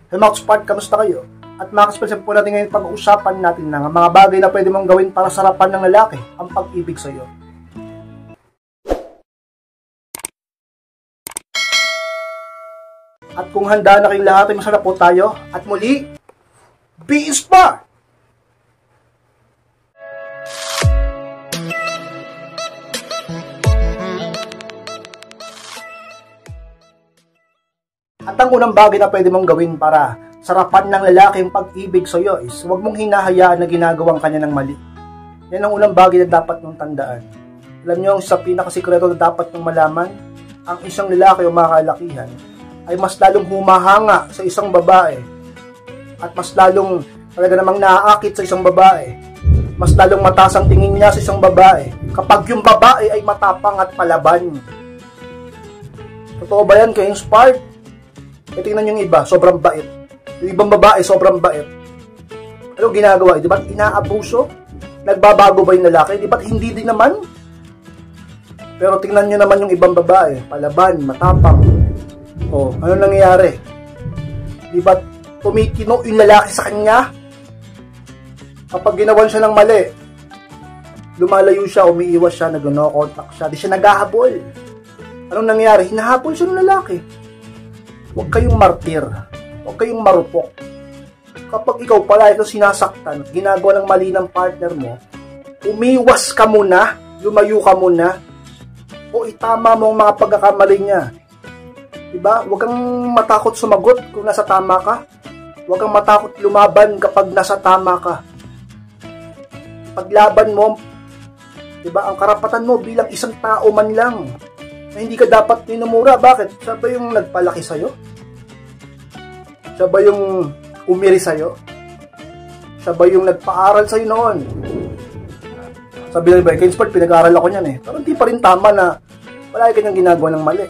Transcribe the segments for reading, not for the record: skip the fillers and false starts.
Hey mga Spark, kamusta kayo? At mga kaspansin po natin ngayon, pag-uusapan natin ng mga bagay na pwede mong gawin para sarapan ng lalaki ang pag-ibig sa'yo. At kung handa na kayong lahat, ay masarap po tayo. At muli, be inspired! At ang unang bagay na pwede mong gawin para sarapan ng lalaki ang pag-ibig sa iyo is huwag mong hinahayaan na ginagawang kanya ng mali. Yan ang unang bagay na dapat mong tandaan. Alam niyo, sa pinakasikreto na dapat mong malaman, ang isang lalaki o mga kalakihan ay mas lalong humahanga sa isang babae at mas lalong talaga namang naaakit sa isang babae. Mas lalong mataas ang tingin niya sa isang babae kapag yung babae ay matapang at palaban. Totoo ba yan kayo, Spark? E tingnan yung iba, sobrang bait. Yung ibang babae, sobrang bait. Ano ginagawa? Di ba inaabuso? Nagbabago ba yung lalaki? Di ba hindi din naman? Pero tingnan nyo naman yung ibang babae. Palaban, matapang. O, ano nangyayari? Di ba tumikino yung lalaki sa kanya? Kapag ginawan siya ng mali, lumalayo siya, umiiwas siya, nag-no-contact siya, di siya naghahabol. Anong nangyayari? Hinahabol siya ng lalaki. Huwag kayong martir. Huwag kayong marupok. Kapag ikaw pala ito sinasaktan, ginagawa ng mali ng partner mo, umiwas ka muna, lumayo ka muna, o itama mo ang mga pagkakamali niya. Diba? Huwag kang matakot sumagot kung nasa tama ka. Huwag kang matakot lumaban kapag nasa tama ka. Paglaban mo, diba, ang karapatan mo bilang isang tao man lang, na hindi ka dapat minumura. Bakit? Siya ba yung nagpalaki sa'yo? Siya ba yung umiri sa'yo? Siya ba yung nagpaaral sa'yo noon? Sabi na ba, Kinsport, pinag-aaral ako niyan eh. Pero hindi pa rin tama na palagi kanyang ginagawa ng mali.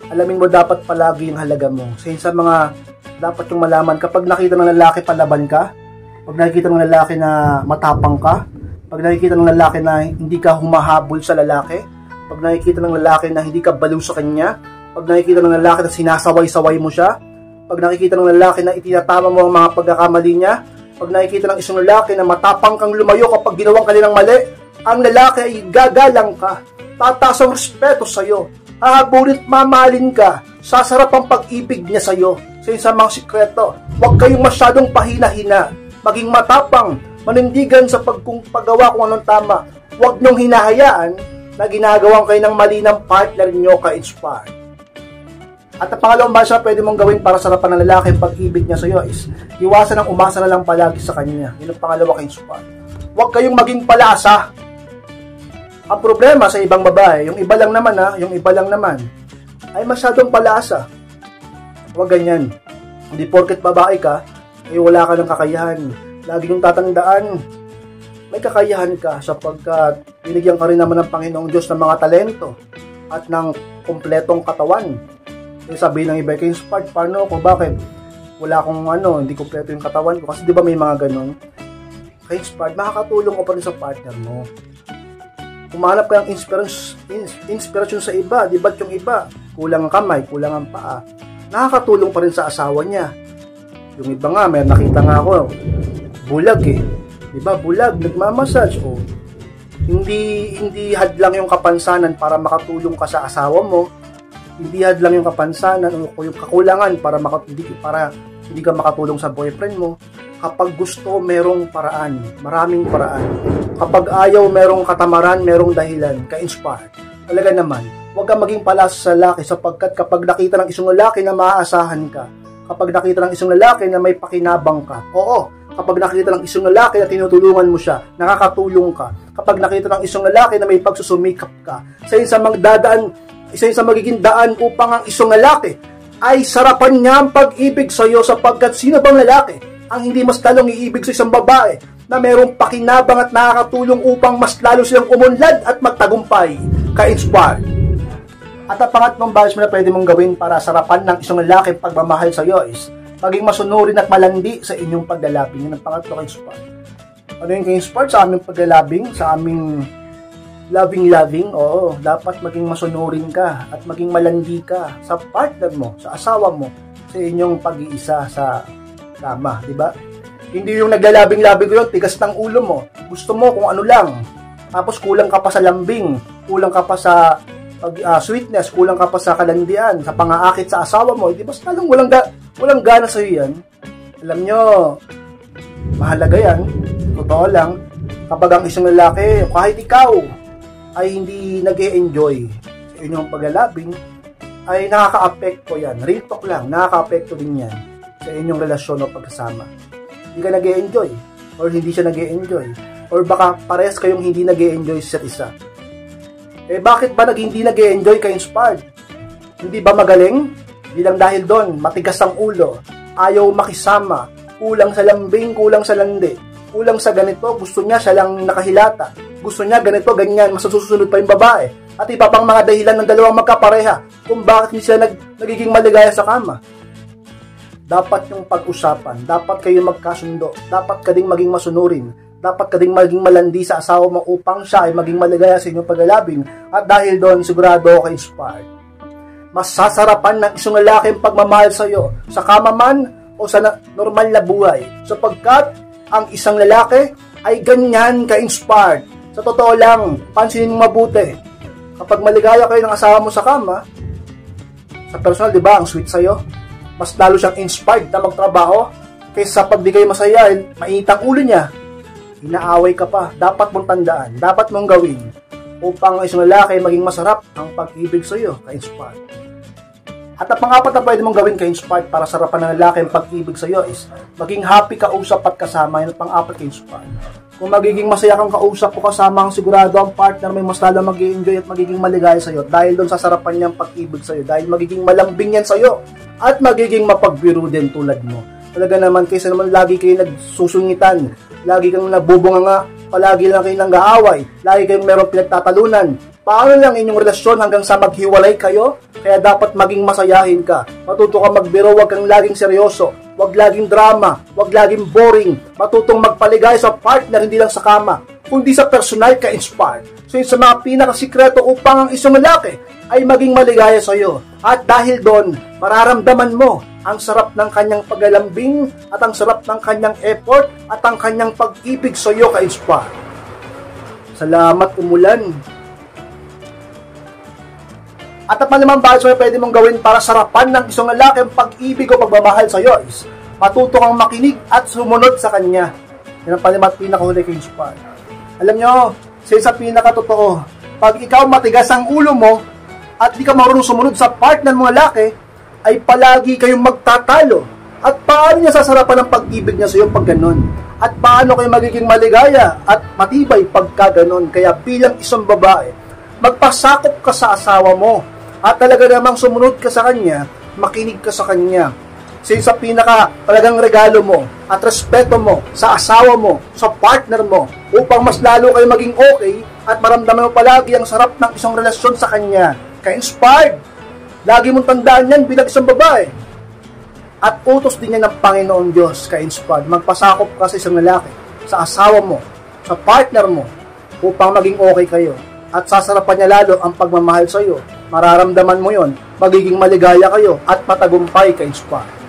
Alamin mo dapat palagi yung halaga mo. Sa mga dapat yung malaman, kapag nakita ng lalaki palaban ka, pag nakikita ng lalaki na matapang ka, pag nakikita ng lalaki na hindi ka humahabol sa lalaki, pag nakikita ng lalaki na hindi ka baliw sa kanya, pag nakikita ng lalaki na sinasaway-saway mo siya, pag nakikita ng lalaki na itinatama mo ang mga pagkakamali niya, pag nakikita ng isang lalaki na matapang kang lumayo kapag ginawang kanilang mali, ang lalaki ay gagalang ka, tataas ang respeto sa'yo, hahabulin at mamahalin ka, sasarap ang pag-ibig niya sa'yo. Sa isang mga sikreto, huwag kayong masyadong pahina-hina, maging matapang, manindigan sa paggawa kung anong tama. Huwag niyong hinahayaan na ginagawang kayo ng mali ng partner niyo ka-inspire. At ang pangalawang bagay na pwede mong gawin para sarapan ng lalaki ang pag-ibig niya sa iyo is iwasan ang umasa na lang palagi sa kanya. Yun ang pangalawa ka-inspire. Huwag kayong maging palasa. Ang problema sa ibang babae, yung iba lang naman ay masyadong palasa. Huwag ganyan. Hindi porket babae ka, ay wala ka ng kakayahan. Lagi yung tatandaan, may kakayahan ka sapagkat binigyan ka rin naman ng Panginoong Diyos ng mga talento at ng kumpletong katawan. Eh, sabi ng iba, Kinsport, paano ako? Bakit? Wala akong hindi kumpleto yung katawan ko. Kasi di ba may mga ganun? Kinsport, makakatulong ko pa rin sa partner mo. Kumanap ka ng inspirasyon sa iba. Di ba't yung iba? Kulang ang kamay, kulang ang paa. Nakakatulong pa rin sa asawa niya. Yung iba nga, may nakita nga ako, bulag eh. Diba, bulag, nagmamassage. O, hindi hadlang yung kapansanan para makatulong ka sa asawa mo. Hindi hadlang yung kapansanan o yung kakulangan para hindi ka makatulong sa boyfriend mo. Kapag gusto, merong paraan. Maraming paraan. Kapag ayaw, merong katamaran, merong dahilan. Ka-inspire. Talaga naman, huwag kang maging palasa sa lalaki sapagkat kapag nakita ng isang lalaki na maaasahan ka, kapag nakita ng isang lalaki na may pakinabang ka, oo, kapag nakita ng isang lalaki na tinutulungan mo siya, nakakatulong ka, kapag nakita ng isang lalaki na may pagsusumikap ka, isa sa magiging daan upang ang isang lalaki ay sarapan niya ang pag-ibig sa iyo sapagkat sino bang lalaki ang hindi mas lalong iibig sa isang babae na mayroong pakinabang at nakakatulong upang mas lalo silang umunlad at magtagumpay. Ka-inspire. At ang pangatlong bagay na pwede mong gawin para sarapan ng isang lalaki pagmamahal sa iyo is maging masunurin at malandi sa inyong paglalabing. Yun ang pangatlo, ka-inspire. Ano yung ka-inspire sa aming paglalabing, sa aming loving, oo, dapat maging masunurin ka at maging malandi ka sa partner mo, sa asawa mo, sa inyong pag-iisa sa kama, di ba? Hindi yung naglalabing-labing ko yun, tigas ng ulo mo. Gusto mo kung ano lang. Tapos kulang ka pa sa lambing, kulang ka pa sa sweetness, kulang ka pa sa kalandian, sa pangaakit sa asawa mo. Di ba? Talong walang gana sa iyo yan. Alam nyo, mahalaga yan. Totoo lang. Kapag ang isang lalaki, kahit ikaw, ay hindi nag-e-enjoy sa inyong paglalabing, ay nakaka-apekto yan. Real talk lang, nakaka-apekto din yan sa inyong relasyon o pagkasama. Hindi ka nag-e-enjoy, or hindi siya nag-e-enjoy, or baka parehas kayong hindi nag-e-enjoy sa isa. Eh bakit ba hindi nag-e-enjoy ka-inspired? Hindi ba magaling? Hindi lang dahil doon, matigas ang ulo, ayaw makisama, kulang sa lambing, kulang sa landi, kulang sa ganito, gusto niya siya lang nakahilata, gusto niya ganito, ganyan, mas susunod pa yung babae, at iba pang mga dahilan ng dalawang magkapareha kung bakit hindi sila nagiging maligaya sa kama. Dapat yung pag-usapan, dapat kayo magkasundo, dapat ka ding maging masunurin, dapat ka ding maging malandi sa asawa mo upang siya ay maging maligaya sa inyong paglalabing, at dahil doon sigurado ako inspired. Mas sasarapan ng isang lalaki ang pagmamahal sa iyo, sa kama man o sa normal na buhay, sapagkat ang isang lalaki ay ganyan ka-inspired. Sa totoo lang, pansinin mo mabuti, kapag maligaya kayo ng asawa mo sa kama, sa personal, di ba, ang sweet sa'yo, mas lalo siyang inspired na magtrabaho kaysa pag di kayo masaya, mainit ang ulo niya, inaaway ka pa. Dapat mong tandaan, dapat mong gawin upang isang lalaki maging masarap ang pag-ibig sa iyo, ka-inspired. At ang pang-apat na pwede mong gawin ka-inspired para sarapan ng lalaki ang pag-ibig sa iyo is maging happy kausap at kasama. Yan ang pang-apat ka-inspired. Kung magiging masaya kang kausap o kasama, ang sigurado ang partner may mas lalo mag-i-enjoy at magiging maligaya sa iyo dahil doon sa sarapan niyang pag-ibig sa iyo, dahil magiging malambing yan sa iyo at magiging mapagbiro din tulad mo. Talaga naman, kaysa naman lagi kayo nagsusungitan, lagi kang nabubunganga, palagi lang kayo nang-aaway, lagi kayong meron pinagtatalunan. Paano lang inyong relasyon hanggang sa maghiwalay kayo? Kaya dapat maging masayahin ka. Matuto ka magbiro, wag kang laging seryoso, wag laging drama, wag laging boring. Matutong magpaligay sa partner, hindi lang sa kama, kundi sa personal ka-inspired. So yun sa mga pinakasikreto upang ang isang lalaki ay maging maligaya sa iyo. At dahil doon, mararamdaman mo ang sarap ng kanyang paglalambing at ang sarap ng kanyang effort at ang kanyang pag-ibig sa iyo ka-inspired. Salamat umulan. At ang palimang bagay na pwede mong gawin para sarapan ng isang lalaki ang pag-ibig o pagmamahal sa iyo is matuto kang makinig at sumunod sa kanya. Yan ang palimang pinakahuli ka-inspired. Alam nyo, sa pinakatotoo, pag ikaw matigas ang ulo mo at di ka marunong sumunod sa partner ng mga lalaki, ay palagi kayong magtatalo. At paano niya sasarapan ang pag-ibig niya sa iyo pag ganon? At paano kayo magiging maligaya at matibay pagka ganon? Kaya bilang isang babae, magpasakop ka sa asawa mo at talaga namang sumunod ka sa kanya, makinig ka sa kanya. Sa pinaka talagang regalo mo at respeto mo sa asawa mo, sa partner mo, upang mas lalo kayo maging okay at maramdaman mo palagi ang sarap ng isang relasyon sa kanya. Ka-inspired! Lagi mong tandaan yan bilang isang babae. At utos din yan ng Panginoon Diyos, ka-inspired. Magpasakop ka sa isang lalaki, sa asawa mo, sa partner mo, upang maging okay kayo. At sasarapan niya lalo ang pagmamahal sa iyo. Mararamdaman mo yon, magiging maligaya kayo at matagumpay ka-inspired.